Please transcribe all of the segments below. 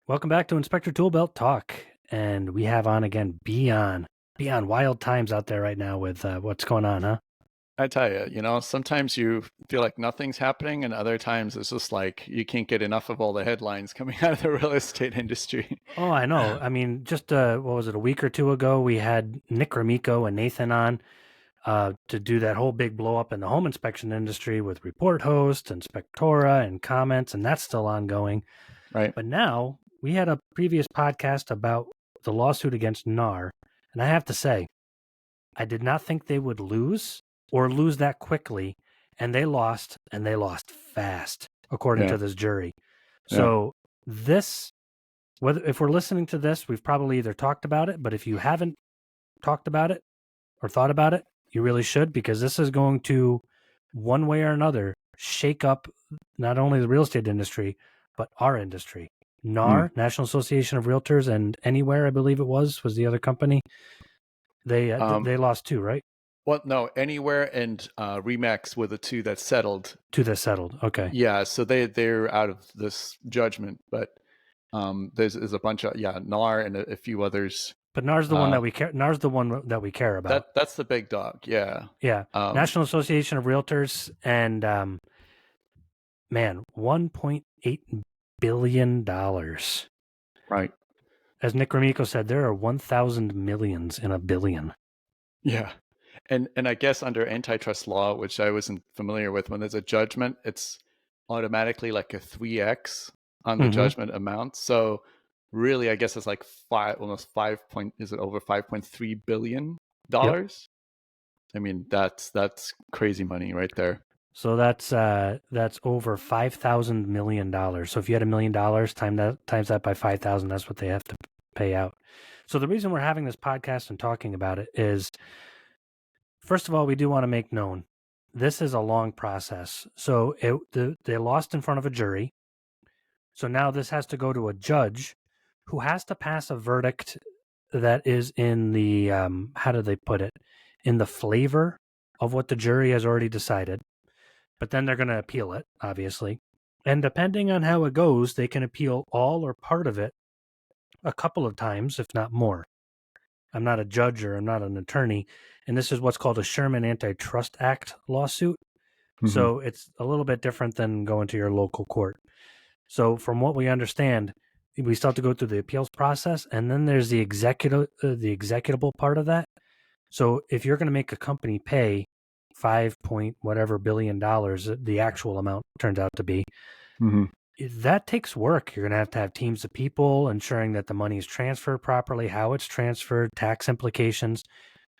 Welcome back to Inspector Toolbelt Talk, and we have on again Beyond wild times out there right now with what's going on, huh? I tell you, sometimes you feel like nothing's happening, and other times it's just like you can't get enough of all the headlines coming out of the real estate industry. Oh, I know. I mean, just what was it, a week or two ago, we had Nick Ramiko and Nathan on to do that whole big blow up in the home inspection industry with Report Host and Spectora and comments, and that's still ongoing. Right. But now we had a previous podcast about the lawsuit against NAR, and I have to say, I did not think they would lose that quickly, and they lost fast, according Yeah. to this jury. Yeah. So this, if we're listening to this, we've probably either talked about it, but if you haven't talked about it or thought about it, you really should, because this is going to, one way or another, shake up not only the real estate industry, but our industry. NAR, National Association of Realtors, and Anywhere, I believe it was the other company. They lost too, right? Well, no, Anywhere and Remax were the two that settled. Okay. Yeah, so they're out of this judgment, but there's a bunch of NAR and a few others. But NAR's the one that we care. NAR's the one that we care about. That's the big dog. Yeah. Yeah. National Association of Realtors and man, $1.8 billion. Right. As Nick Ramiko said, there are 1,000 millions in a billion. Yeah. And I guess under antitrust law, which I wasn't familiar with, when there's a judgment, it's automatically like a 3x on the judgment amount. So really, I guess it's like almost is it over $5.3 billion? Yep. I mean, that's crazy money right there. So that's over $5,000 million. So if you had $1 million, times that by 5,000, that's what they have to pay out. So the reason we're having this podcast and talking about it is, first of all, we do want to make known this is a long process. So they lost in front of a jury. So now this has to go to a judge who has to pass a verdict that is in the, how do they put it, in the flavor of what the jury has already decided. But then they're going to appeal it, obviously. And depending on how it goes, they can appeal all or part of it a couple of times, if not more. I'm not a judge or I'm not an attorney, and this is what's called a Sherman Antitrust Act lawsuit. So it's a little bit different than going to your local court. So from what we understand, we still have to go through the appeals process, and then there's the executable part of that. So if you're going to make a company pay $5 billion, the actual amount turns out to be, that takes work. You're going to have teams of people ensuring that the money is transferred properly, how it's transferred, tax implications.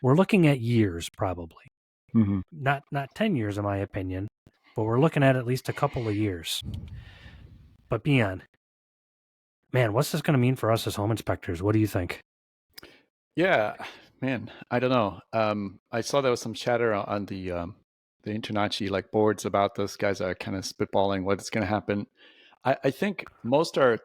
We're looking at years, probably. Not 10 years, in my opinion, but we're looking at least a couple of years. But man, what's this going to mean for us as home inspectors? What do you think? Yeah, man, I don't know. I saw there was some chatter on the Internachi like boards about this. Guys are kind of spitballing what's going to happen. I think most are.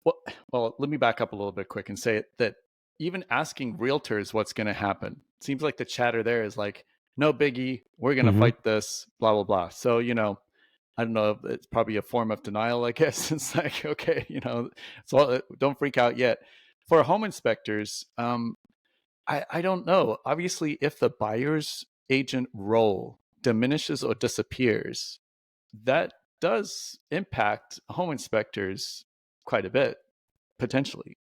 Well, let me back up a little bit quick and say that even asking realtors what's going to happen seems like the chatter there is like, no biggie, we're going to fight this, blah blah blah. So I don't know. It's probably a form of denial, I guess. It's like, okay, so don't freak out yet. For home inspectors, I don't know. Obviously, if the buyer's agent role diminishes or disappears, that does impact home inspectors quite a bit, potentially.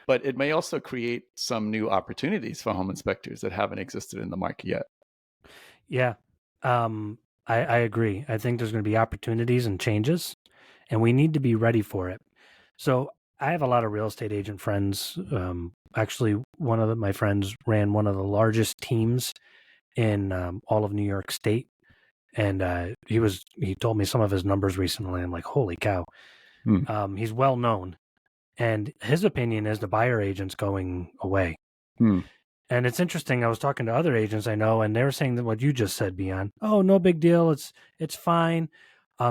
But it may also create some new opportunities for home inspectors that haven't existed in the market yet. Yeah. I agree. I think there's going to be opportunities and changes, and we need to be ready for it. So I have a lot of real estate agent friends. Actually, one of my friends ran one of the largest teams in all of New York State, and he told me some of his numbers recently. I'm like, holy cow! He's well known, and his opinion is the buyer agent's going away. And it's interesting. I was talking to other agents I know, and they were saying that what you just said, Beyond. Oh, no big deal. It's fine.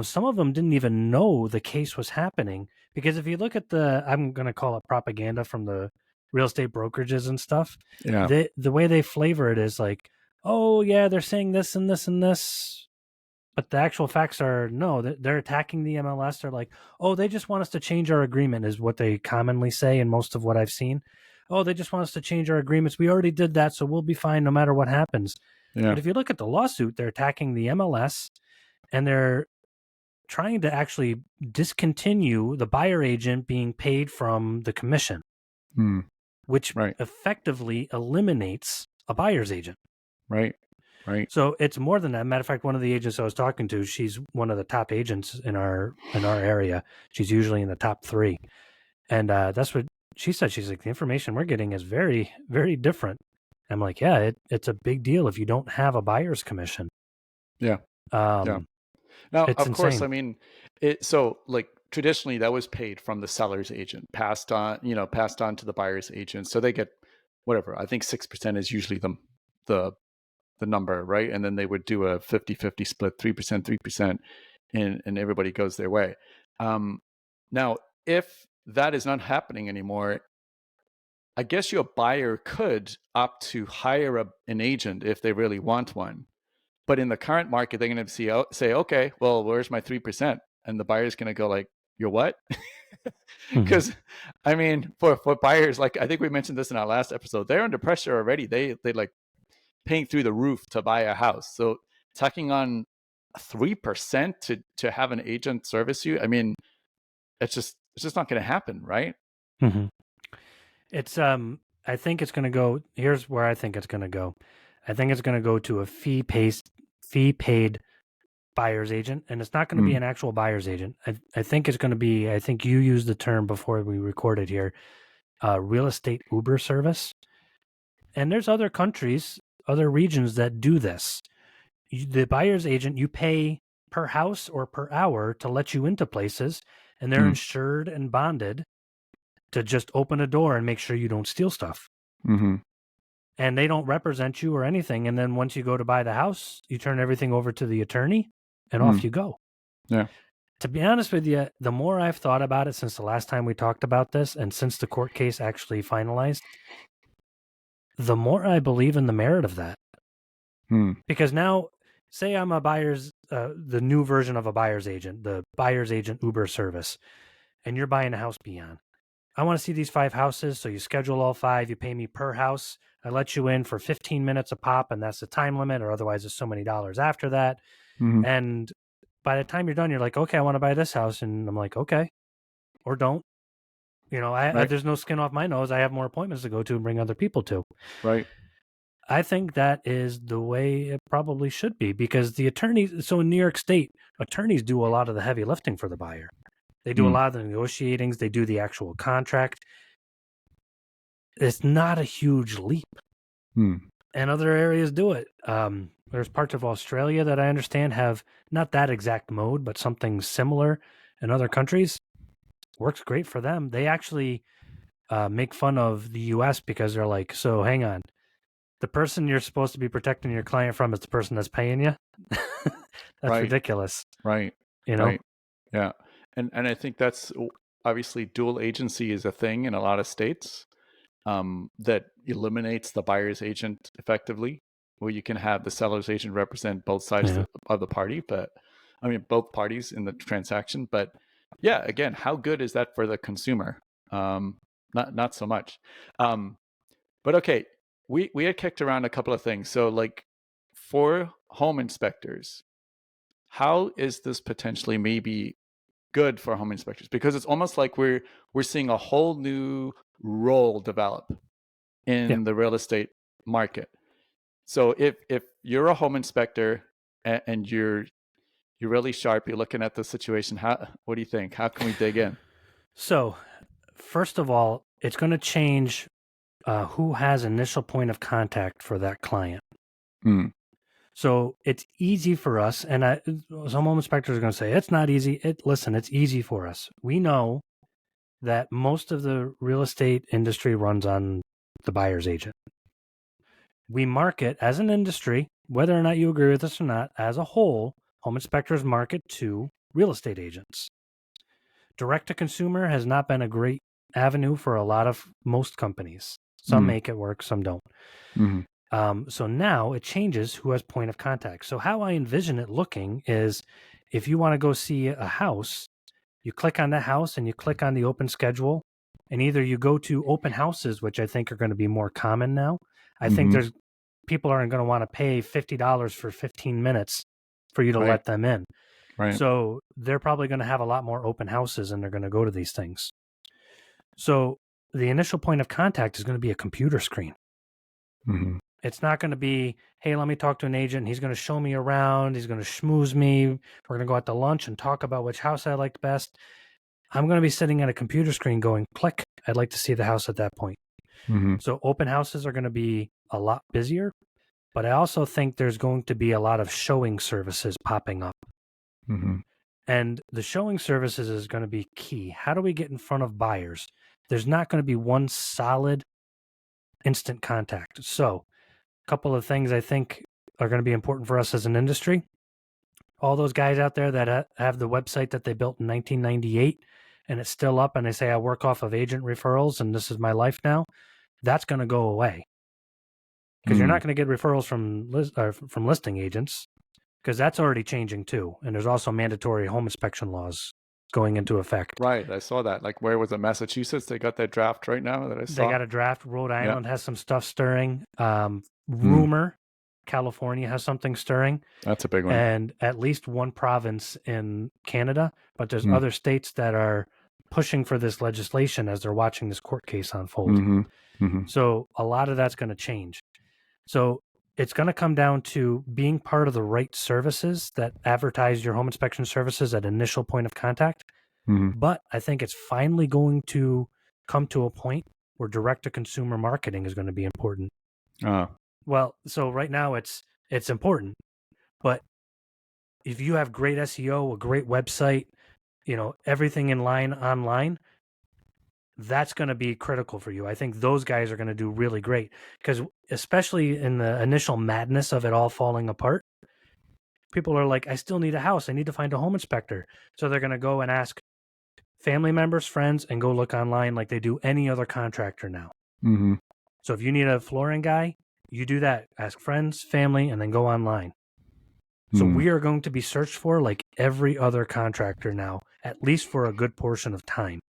Some of them didn't even know the case was happening, because if you look at I'm going to call it propaganda from the real estate brokerages and stuff. Yeah. The way they flavor it is like, oh yeah, they're saying this and this and this. But the actual facts are no, they're attacking the MLS. They're like, oh, they just want us to change our agreement, is what they commonly say in most of what I've seen. Oh, they just want us to change our agreements. We already did that, so we'll be fine no matter what happens. Yeah. But if you look at the lawsuit, they're attacking the MLS and they're trying to actually discontinue the buyer agent being paid from the commission, which Right. effectively eliminates a buyer's agent. Right. Right. So it's more than that. Matter of fact, one of the agents I was talking to, she's one of the top agents in our area. She's usually in the top 3. And that's what she said. She's like, the information we're getting is very, very different. I'm like, yeah, it's a big deal if you don't have a buyer's commission. Yeah. Yeah. Now, It's of course, insane. I mean, so like traditionally that was paid from the seller's agent, passed on to the buyer's agent. So they get whatever. I think 6% is usually the number, right? And then they would do a 50-50 split, 3%, 3%, and everybody goes their way. Now, if that is not happening anymore, I guess your buyer could opt to hire an agent if they really want one. But in the current market, they're going to say, okay, well, where's my 3%? And the buyer's going to go like, you're what? Because I mean, for buyers, like I think we mentioned this in our last episode, they're under pressure already. They like paying through the roof to buy a house. So tacking on 3% to have an agent service you, I mean, it's just not going to happen, right? Mm-hmm. It's I think it's going to go. Here's where I think it's going to go. I think it's going to go to a fee paid buyer's agent, and it's not going to be an actual buyer's agent. I think it's going to be. I think you used the term before we recorded here, real estate Uber service. And there's other countries, other regions that do this. The buyer's agent, you pay per house or per hour to let you into places, and they're insured and bonded to just open a door and make sure you don't steal stuff. Mm-hmm. And they don't represent you or anything. And then once you go to buy the house, you turn everything over to the attorney and off you go. Yeah. To be honest with you, the more I've thought about it since the last time we talked about this and since the court case actually finalized, the more I believe in the merit of that. Because now, say I'm a buyer's, the new version of a buyer's agent, the buyer's agent Uber service, and you're buying a house beyond. I want to see these 5 houses. So you schedule all 5, you pay me per house. I let you in for 15 minutes a pop, and that's the time limit, or otherwise it's so many dollars after that. And by the time you're done, you're like, okay, I want to buy this house. And I'm like, okay, or don't. You know, there's no skin off my nose. I have more appointments to go to and bring other people to. Right. I think that is the way it probably should be, because the attorneys, so in New York State, attorneys do a lot of the heavy lifting for the buyer. They do a lot of the negotiatings. They do the actual contract. It's not a huge leap. And other areas do it. There's parts of Australia that I understand have not that exact mode, but something similar in other countries. Works great for them. They actually make fun of the U.S. because they're like, so hang on. The person you're supposed to be protecting your client from is the person that's paying you. That's ridiculous. Right. You know? Right. Yeah. And I think that's obviously dual agency is a thing in a lot of states that eliminates the buyer's agent effectively, where you can have the seller's agent represent both sides of the party, but I mean, both parties in the transaction. But yeah, again, how good is that for the consumer? Not so much. But okay, we had kicked around a couple of things. So like for home inspectors, how is this potentially maybe good for home inspectors? Because it's almost like we're seeing a whole new role develop in the real estate market. So if you're a home inspector and you're really sharp, you're looking at the situation, what do you think? How can we dig in? So, first of all, it's going to change who has initial point of contact for that client. So it's easy for us, and some home inspectors are going to say it's not easy. Listen, it's easy for us. We know that most of the real estate industry runs on the buyer's agent. We market as an industry, whether or not you agree with us or not, as a whole, home inspectors market to real estate agents. Direct to consumer has not been a great avenue for most companies. Some make it work, some don't. So now it changes who has point of contact. So how I envision it looking is if you want to go see a house, you click on that house and you click on the open schedule, and either you go to open houses, which I think are going to be more common now. I think there's people aren't going to want to pay $50 for 15 minutes for you to Right. let them in. Right. So they're probably going to have a lot more open houses and they're going to go to these things. So the initial point of contact is going to be a computer screen. It's not going to be, hey, let me talk to an agent. He's going to show me around. He's going to schmooze me. We're going to go out to lunch and talk about which house I liked best. I'm going to be sitting at a computer screen going, click. I'd like to see the house at that point. So open houses are going to be a lot busier, but I also think there's going to be a lot of showing services popping up. And the showing services is going to be key. How do we get in front of buyers? There's not going to be one solid instant contact. So a couple of things I think are going to be important for us as an industry. All those guys out there that have the website that they built in 1998 and it's still up and they say, I work off of agent referrals and this is my life now, that's going to go away. Because you're not going to get referrals from listing agents, because that's already changing too. And there's also mandatory home inspection laws going into effect. Right. I saw that. Like, where was it? Massachusetts? They got that draft right now that I saw. They got a draft. Rhode Island has some stuff stirring. Rumor, California has something stirring. That's a big one. And at least one province in Canada, but there's other states that are pushing for this legislation as they're watching this court case unfold. So a lot of that's going to change. So it's going to come down to being part of the right services that advertise your home inspection services at initial point of contact. But I think it's finally going to come to a point where direct-to-consumer marketing is going to be important. Well, so right now it's important, but if you have great SEO, a great website, everything in line online, that's going to be critical for you. I think those guys are going to do really great because especially in the initial madness of it all falling apart, people are like, I still need a house. I need to find a home inspector. So they're going to go and ask family members, friends, and go look online like they do any other contractor now. So if you need a flooring guy, you do that. Ask friends, family, and then go online. So we are going to be searched for like every other contractor now, at least for a good portion of time.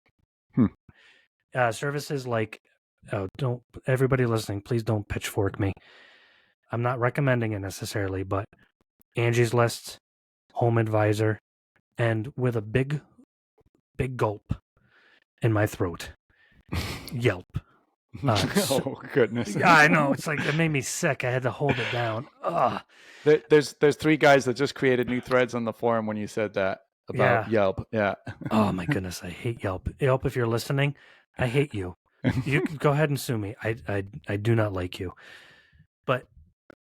Services like, don't everybody listening, please don't pitchfork me. I'm not recommending it necessarily, but Angie's List, Home Advisor, and with a big gulp in my throat, Yelp. Oh goodness! Yeah, I know. It's like it made me sick. I had to hold it down. There's three guys that just created new threads on the forum when you said that about Yelp. Yeah. Oh my goodness, I hate Yelp. Yelp, if you're listening, I hate you. You can go ahead and sue me. I do not like you. But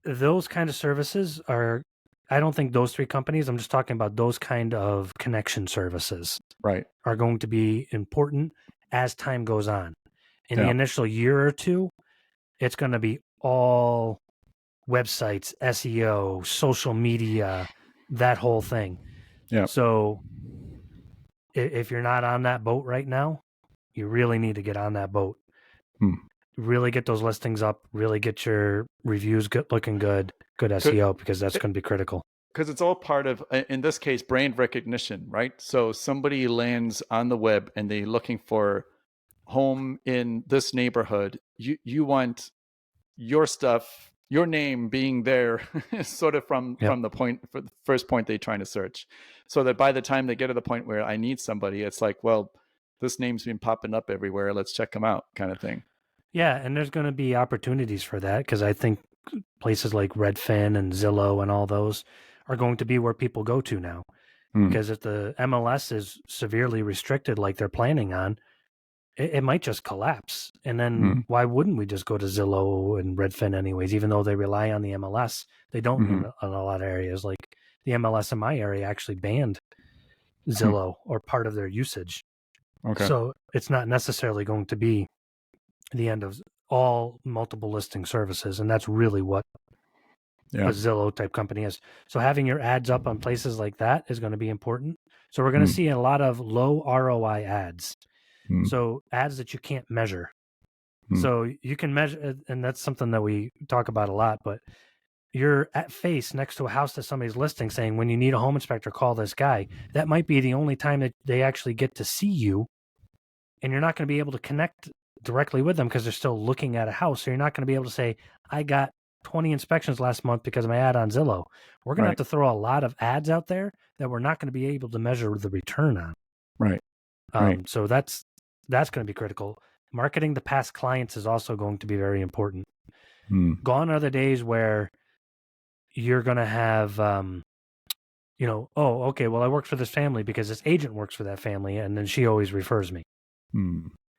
those kind of services are, I don't think those three companies, I'm just talking about those kind of connection services, right, are going to be important as time goes on. In the initial year or two, it's going to be all websites, SEO, social media, that whole thing. Yeah. So if you're not on that boat right now, you really need to get on that boat. Really get those listings up, really get your reviews looking good SEO, because that's going to be critical. Because it's all part of, in this case, brand recognition, right? So somebody lands on the web and they're looking for home in this neighborhood. You want your stuff, your name being there sort of from the first point they're trying to search, so that by the time they get to the point where I need somebody, it's like, well, this name's been popping up everywhere, let's check them out, kind of thing. Yeah, and there's going to be opportunities for that, because I think places like Redfin and Zillow and all those are going to be where people go to now. Because if the MLS is severely restricted like they're planning on, it might just collapse. And then why wouldn't we just go to Zillow and Redfin anyways, even though they rely on the MLS? They don't in a lot of areas. Like the MLS in my area actually banned Zillow or part of their usage. Okay. So it's not necessarily going to be the end of all multiple listing services. And that's really what a Zillow type company is. So having your ads up on places like that is going to be important. So we're going to see a lot of low ROI ads. So ads that you can't measure. So you can measure, and that's something that we talk about a lot, but you're at face next to a house that somebody's listing saying, when you need a home inspector, call this guy. That might be the only time that they actually get to see you. And you're not going to be able to connect directly with them because they're still looking at a house. So you're not going to be able to say, I got 20 inspections last month because of my ad on Zillow. We're going to have to throw a lot of ads out there that we're not going to be able to measure the return on. Right. So that's going to be critical. Marketing to past clients is also going to be very important. Gone are the days where you're going to have, oh, okay, well, I work for this family because this agent works for that family, and then she always refers me.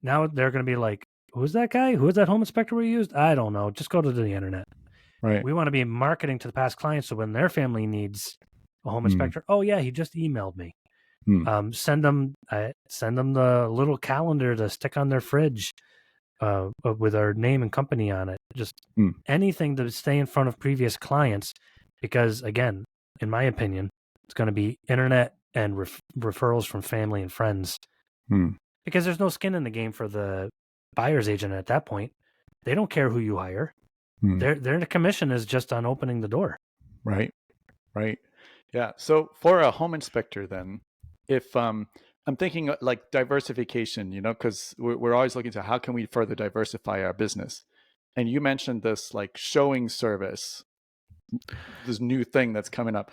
Now they're going to be like, who's that guy? Who is that home inspector we used? I don't know. Just go to the internet. Right. We want to be marketing to the past clients, so when their family needs a home inspector, oh yeah, he just emailed me. Send them the little calendar to stick on their fridge with our name and company on it. Just anything to stay in front of previous clients, because again, in my opinion, it's going to be internet and referrals from family and friends. Because there's no skin in the game for the buyer's agent at that point. They don't care who you hire. Their commission is just on opening the door. Right. Yeah. So for a home inspector, then, if I'm thinking like diversification, because we're always looking to how can we further diversify our business. And you mentioned this like showing service, this new thing that's coming up.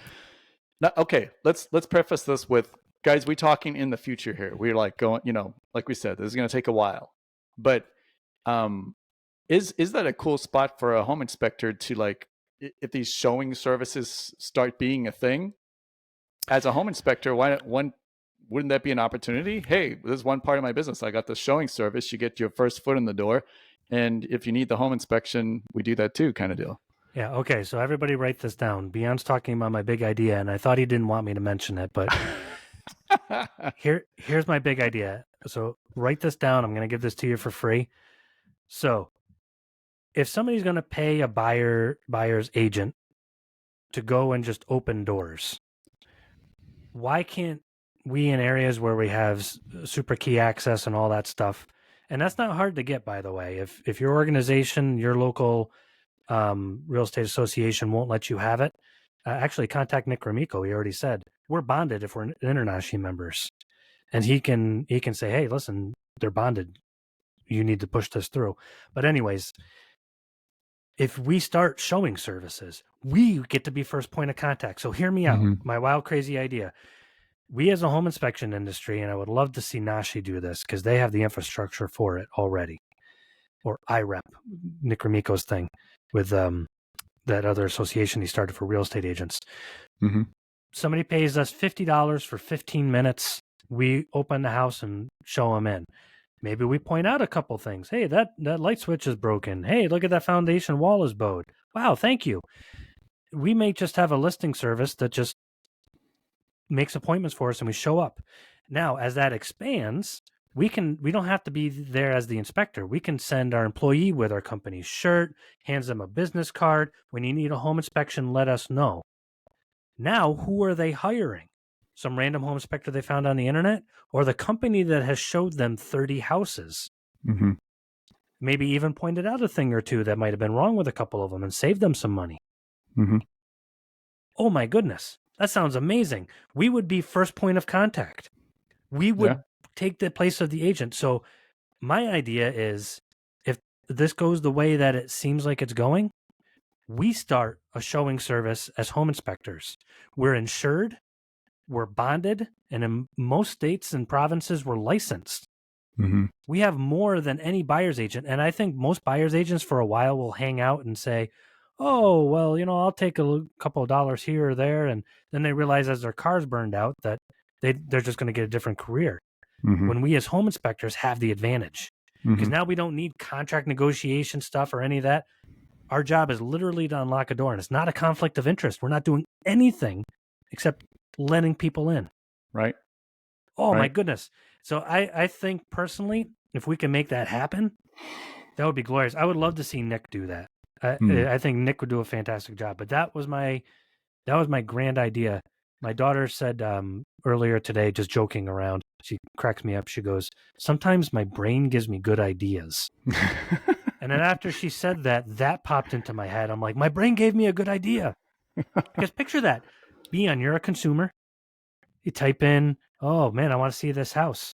Now, okay, let's preface this with, guys, we talking in the future here. We're like going, like we said, this is going to take a while, but is that a cool spot for a home inspector to, like, if these showing services start being a thing as a home inspector, wouldn't that be an opportunity? Hey, this is one part of my business. I got the showing service. You get your first foot in the door. And if you need the home inspection, we do that too, kind of deal. Yeah. Okay. So everybody write this down. Beyond's talking about my big idea, and I thought he didn't want me to mention it, but here's my big idea. So write this down. I'm going to give this to you for free. So if somebody's going to pay a buyer's agent to go and just open doors, why can't we, in areas where we have super key access and all that stuff, and that's not hard to get, by the way, if your organization, your local real estate association won't let you have it, actually contact Nick Ramico. He already said we're bonded if we're international members, and he can say, hey, listen, they're bonded, you need to push this through. But anyways, if we start showing services, we get to be first point of contact. So hear me out. My wild, crazy idea. We as a home inspection industry, and I would love to see Nashi do this because they have the infrastructure for it already, or IREP, Nick Ramico's thing with that other association he started for real estate agents. Somebody pays us $50 for 15 minutes. We open the house and show them in. Maybe we point out a couple things. Hey, that light switch is broken. Hey, look at that foundation wall is bowed. Wow, thank you. We may just have a listing service that just makes appointments for us and we show up. Now, as that expands, we don't have to be there as the inspector. We can send our employee with our company's shirt, hands them a business card. When you need a home inspection, let us know. Now, who are they hiring? Some random home inspector they found on the internet, or the company that has showed them 30 houses? Maybe even pointed out a thing or two that might have been wrong with a couple of them and saved them some money. Oh my goodness, that sounds amazing. We would be first point of contact. We would take the place of the agent. So my idea is, if this goes the way that it seems like it's going, we start a showing service as home inspectors. We're insured, we're bonded, and in most states and provinces, we're licensed. We have more than any buyer's agent. And I think most buyer's agents for a while will hang out and say, oh, well, I'll take a couple of dollars here or there. And then they realize as their car's burned out that they're just going to get a different career. When we as home inspectors have the advantage, because now we don't need contract negotiation stuff or any of that. Our job is literally to unlock a door, and it's not a conflict of interest. We're not doing anything except letting people in. Right. Oh, my goodness. So I think personally, if we can make that happen, that would be glorious. I would love to see Nick do that. I think Nick would do a fantastic job. But that was my grand idea. My daughter said earlier today, just joking around, She cracks me up. She goes, sometimes my brain gives me good ideas. And then after she said that, that popped into my head. I'm like, my brain gave me a good idea. Because picture that. Beon, you're a consumer. You type in, oh man, I want to see this house.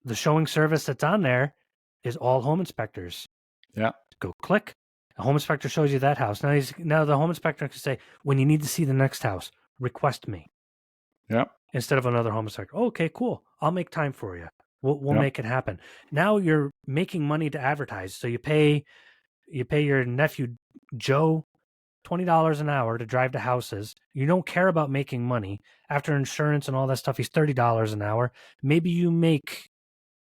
The showing service that's on there is all home inspectors. Yeah. Go click. A home inspector shows you that house. Now the home inspector can say, when you need to see the next house, request me. Yeah. Instead of another home inspector. Oh, okay, cool. I'll make time for you. We'll Yeah. make it happen. Now you're making money to advertise. So you pay your nephew Joe $20 an hour to drive to houses. You don't care about making money. After insurance and all that stuff, he's $30 an hour. Maybe you make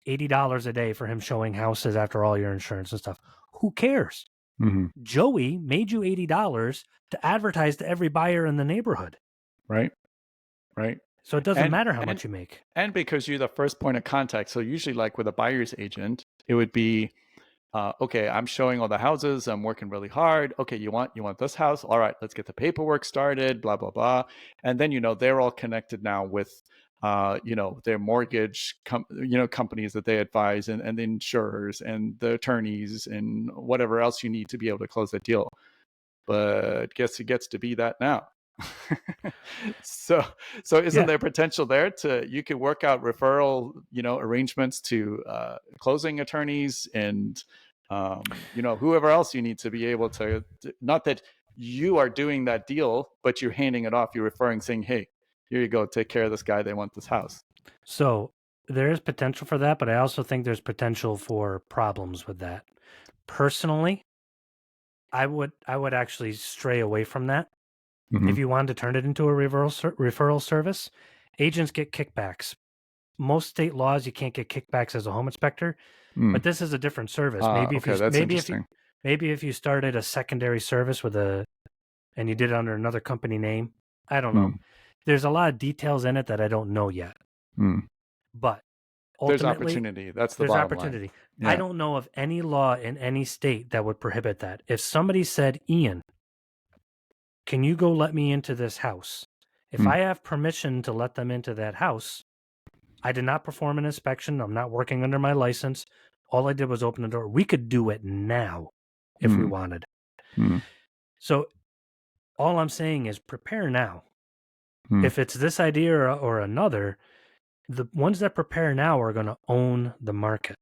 $80 a day for him showing houses after all your insurance and stuff. Who cares? Mm-hmm. Joey made you $80 to advertise to every buyer in the neighborhood. Right. Right. So it doesn't matter how much you make. And because you're the first point of contact. So usually like with a buyer's agent, it would be, okay, I'm showing all the houses. I'm working really hard. Okay, you want this house? All right, let's get the paperwork started, blah, blah, blah. And then, they're all connected now with, their mortgage, companies that they advise and the insurers and the attorneys and whatever else you need to be able to close that deal. But guess who gets to be that now? so isn't there potential there you could work out referral arrangements to closing attorneys and whoever else you need to be able to, not that you are doing that deal, but you're handing it off, you're referring, saying, hey, here you go, take care of this guy, they want this house. So there is potential for that, but I also think there's potential for problems with that. Personally, I would actually stray away from that. Mm-hmm. If you wanted to turn it into a referral service, agents get kickbacks. Most state laws, you can't get kickbacks as a home inspector, but this is a different service. Maybe if you started a secondary service and you did it under another company name, I don't know. There's a lot of details in it that I don't know yet. But there's ultimately, opportunity. That's the bottom opportunity. line. Yeah. I don't know of any law in any state that would prohibit that. If somebody said, Ian, can you go let me into this house? If I have permission to let them into that house, I did not perform an inspection. I'm not working under my license. All I did was open the door. We could do it now if we wanted. So all I'm saying is prepare now. If it's this idea or another, the ones that prepare now are going to own the market.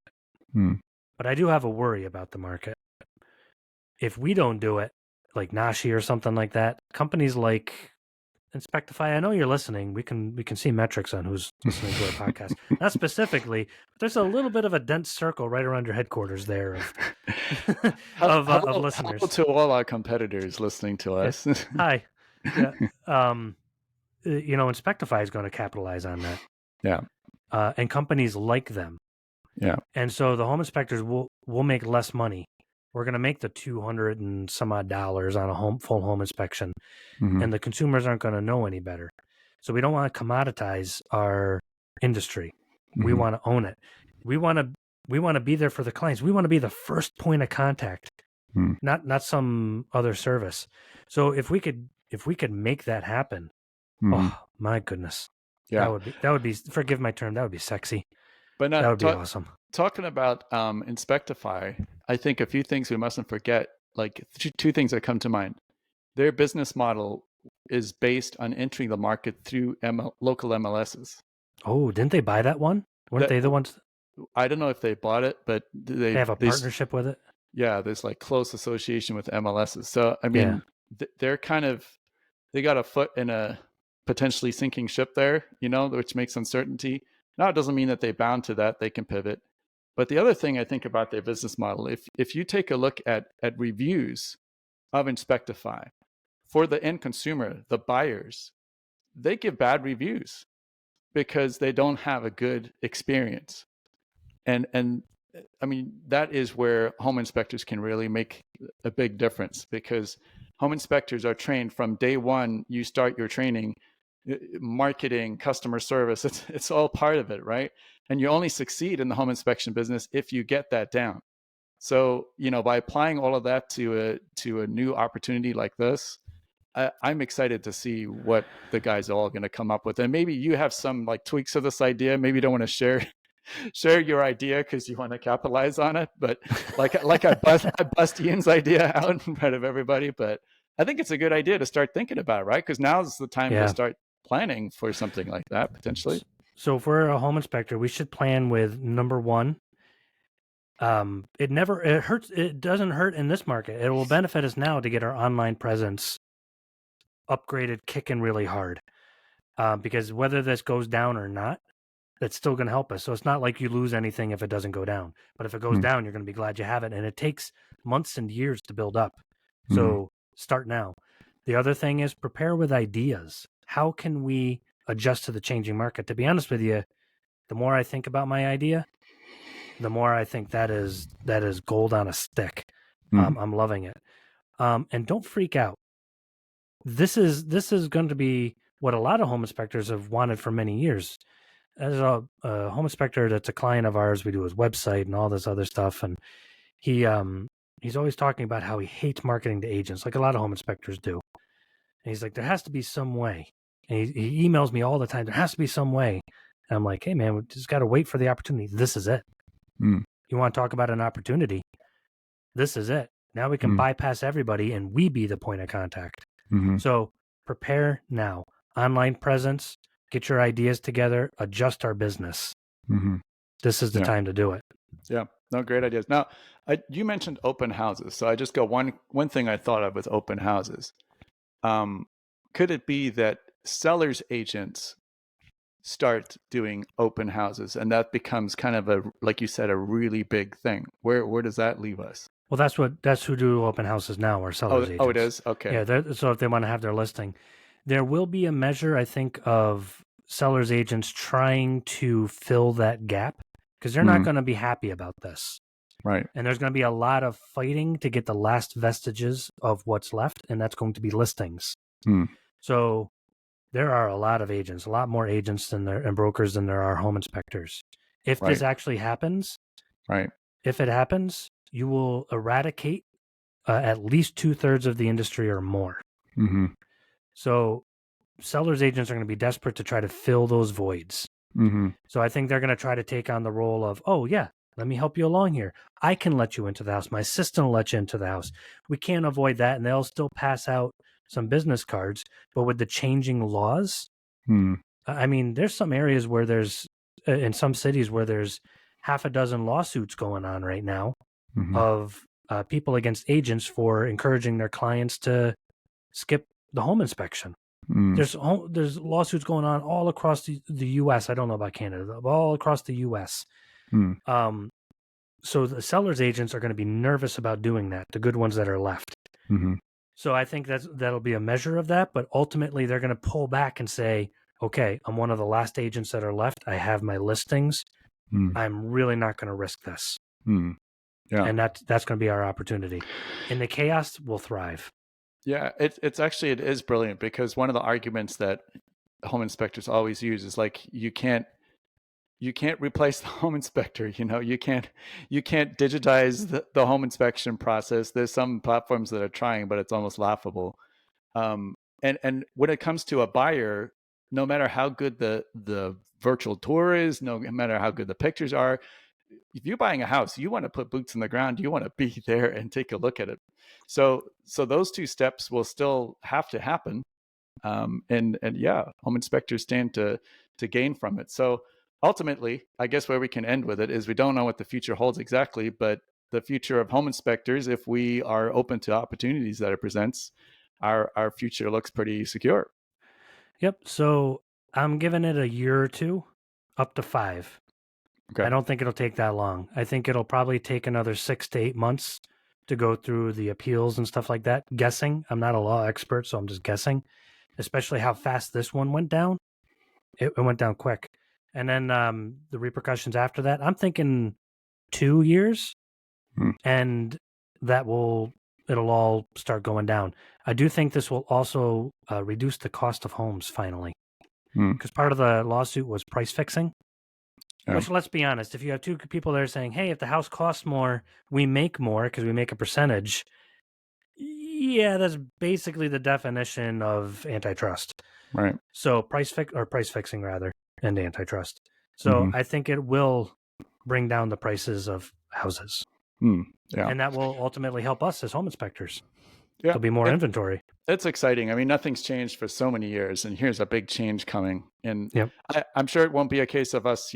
But I do have a worry about the market. If we don't do it, like Nashi or something like that, companies like Inspectify, I know you're listening. We can see metrics on who's listening to our podcast. Not specifically, but there's a little bit of a dense circle right around your headquarters there of listeners. Hello to all our competitors listening to us. Yeah. Hi. Yeah. Inspectify is going to capitalize on that. Yeah. And companies like them. Yeah. And so the home inspectors will make less money. We're going to make the $200 and some odd dollars on a full home inspection, and the consumers aren't going to know any better. So we don't want to commoditize our industry. We want to own it. We want to be there for the clients. We want to be the first point of contact, not some other service. So if we could make that happen, oh my goodness, that would be forgive my term, that would be sexy. But that would be awesome. Talking about Inspectify, I think a few things we mustn't forget, like two things that come to mind. Their business model is based on entering the market through local MLSs. Oh, didn't they buy that one? Weren't they the ones? I don't know if they bought it, but they have a partnership with it? Yeah, there's like close association with MLSs. So, I mean, they're they got a foot in a potentially sinking ship there, which makes uncertainty. Now, it doesn't mean that they're bound to that. They can pivot. But the other thing I think about their business model, if you take a look at reviews of Inspectify, for the end consumer, the buyers, they give bad reviews because they don't have a good experience. And I mean, that is where home inspectors can really make a big difference, because home inspectors are trained from day one. You start your training, marketing, customer service, it's all part of it, right? And you only succeed in the home inspection business if you get that down. So, by applying all of that to a new opportunity like this, I'm excited to see what the guys are all going to come up with, and maybe you have some like tweaks of this idea. Maybe you don't want to share your idea because you want to capitalize on it, but like I bust Ian's idea out in front of everybody, but I think it's a good idea to start thinking about, right? Because now's the time to Yeah. start planning for something like that potentially. So if we're a home inspector, we should plan with number one. It doesn't hurt in this market. It will benefit us now to get our online presence upgraded, kicking really hard. Because whether this goes down or not, that's still going to help us. So it's not like you lose anything if it doesn't go down. But if it goes down, you're going to be glad you have it. And it takes months and years to build up. So start now. The other thing is prepare with ideas. How can we adjust to the changing market? To be honest with you, the more I think about my idea, the more I think that is gold on a stick. I'm loving it. And don't freak out. This is going to be what a lot of home inspectors have wanted for many years. As a home inspector that's a client of ours, we do his website and all this other stuff, and he's always talking about how he hates marketing to agents, like a lot of home inspectors do. And he's like, there has to be some way. And he emails me all the time. There has to be some way. And I'm like, hey man, we just got to wait for the opportunity. This is it. You want to talk about an opportunity? This is it. Now we can bypass everybody and we be the point of contact. So prepare now. Online presence, get your ideas together, adjust our business. This is the time to do it. Yeah, no, great ideas. Now, you mentioned open houses. So I just got one thing I thought of with open houses. Could it be that sellers agents start doing open houses and that becomes kind of a, like you said, a really big thing? Where does that leave us? Well, that's who do open houses now, or sellers agents. Oh, it is? Okay. Yeah, so if they want to have their listing, there will be a measure, I think, of sellers agents trying to fill that gap because they're not going to be happy about this. Right. And there's going to be a lot of fighting to get the last vestiges of what's left, and that's going to be listings. So there are a lot of agents, a lot more agents and brokers than there are home inspectors. If this actually happens, if it happens, you will eradicate at least 2/3 of the industry or more. So sellers agents are going to be desperate to try to fill those voids. So I think they're going to try to take on the role of, oh yeah, let me help you along here. I can let you into the house. My assistant will let you into the house. We can't avoid that. And they'll still pass out some business cards. But with the changing laws, I mean, there's some areas where there's, in some cities where there's half a dozen lawsuits going on right now of people against agents for encouraging their clients to skip the home inspection. There's lawsuits going on all across the U.S. I don't know about Canada, but all across the U.S. So the sellers agents are going to be nervous about doing that, the good ones that are left. So I think that'll be a measure of that, but ultimately they're going to pull back and say, okay, I'm one of the last agents that are left. I have my listings. I'm really not going to risk this. And that's going to be our opportunity. In the chaos, we'll thrive. Yeah, it is brilliant because one of the arguments that home inspectors always use is like you can't replace the home inspector. You can't digitize the home inspection process. There's some platforms that are trying, but it's almost laughable. And when it comes to a buyer, no matter how good the virtual tour is, no matter how good the pictures are, if you're buying a house, you want to put boots on the ground. You want to be there and take a look at it. So those two steps will still have to happen. And yeah, home inspectors stand to gain from it. So ultimately, I guess where we can end with it is we don't know what the future holds exactly, but the future of home inspectors, if we are open to opportunities that it presents, our future looks pretty secure. Yep. So I'm giving it a year or two, up to 5. Okay. I don't think it'll take that long. I think it'll probably take another 6 to 8 months to go through the appeals and stuff like that. Guessing. I'm not a law expert, so I'm just guessing, especially how fast this one went down. It went down quick. And then the repercussions after that, I'm thinking 2 years, and it'll all start going down. I do think this will also reduce the cost of homes finally, because part of the lawsuit was price fixing. Which, let's be honest, if you have two people that are saying, hey, if the house costs more, we make more because we make a percentage, Yeah, that's basically the definition of antitrust. Right. So price fixing rather, and antitrust. So Mm-hmm. I think it will bring down the prices of houses, Yeah. and that will ultimately help us as home inspectors. Yeah. There'll be more inventory. It's exciting. I mean, nothing's changed for so many years, and here's a big change coming. And Yep. I'm sure it won't be a case of us,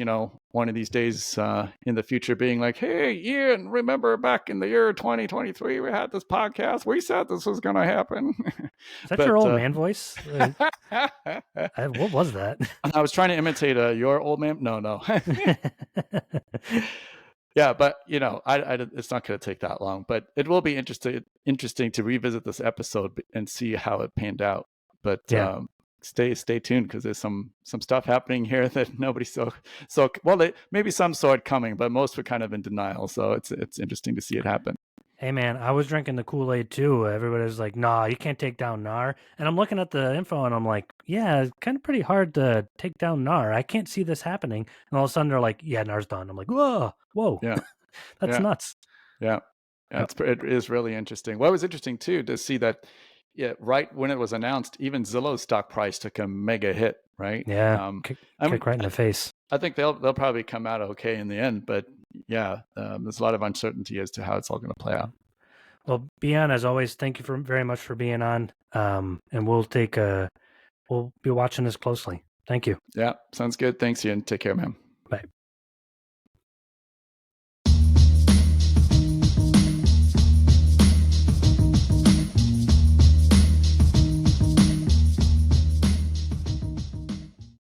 one of these days in the future being like, hey, Ian, remember back in the year 2023, we had this podcast. We said this was going to happen. Is that your But old man voice? What was that? I was trying to imitate your old man. No. Yeah, but it's not going to take that long. But it will be interesting to revisit this episode and see how it panned out. But Yeah. stay tuned, because there's some stuff happening here that nobody maybe some saw it coming, but most were kind of in denial. So it's interesting to see it happen. Hey man, I was drinking the Kool-Aid too. Everybody's like, "Nah, you can't take down NAR." And I'm looking at the info and I'm like, "Yeah, it's kind of pretty hard to take down NAR. I can't see this happening." And all of a sudden they're like, "Yeah, NAR's done." I'm like, "Whoa, Yeah, that's yeah, nuts." yeah. Yep. It is really interesting. Well, it was interesting too to see that. Yeah, right when it was announced, even Zillow's stock price took a mega hit. Right. Yeah, I mean, kick right in the face. I think they'll probably come out okay in the end, but yeah, there's a lot of uncertainty as to how it's all going to play out. Well, Bian, as always, thank you very much for being on. And we'll be watching this closely. Thank you. Yeah, sounds good. Thanks, Ian. Take care, man.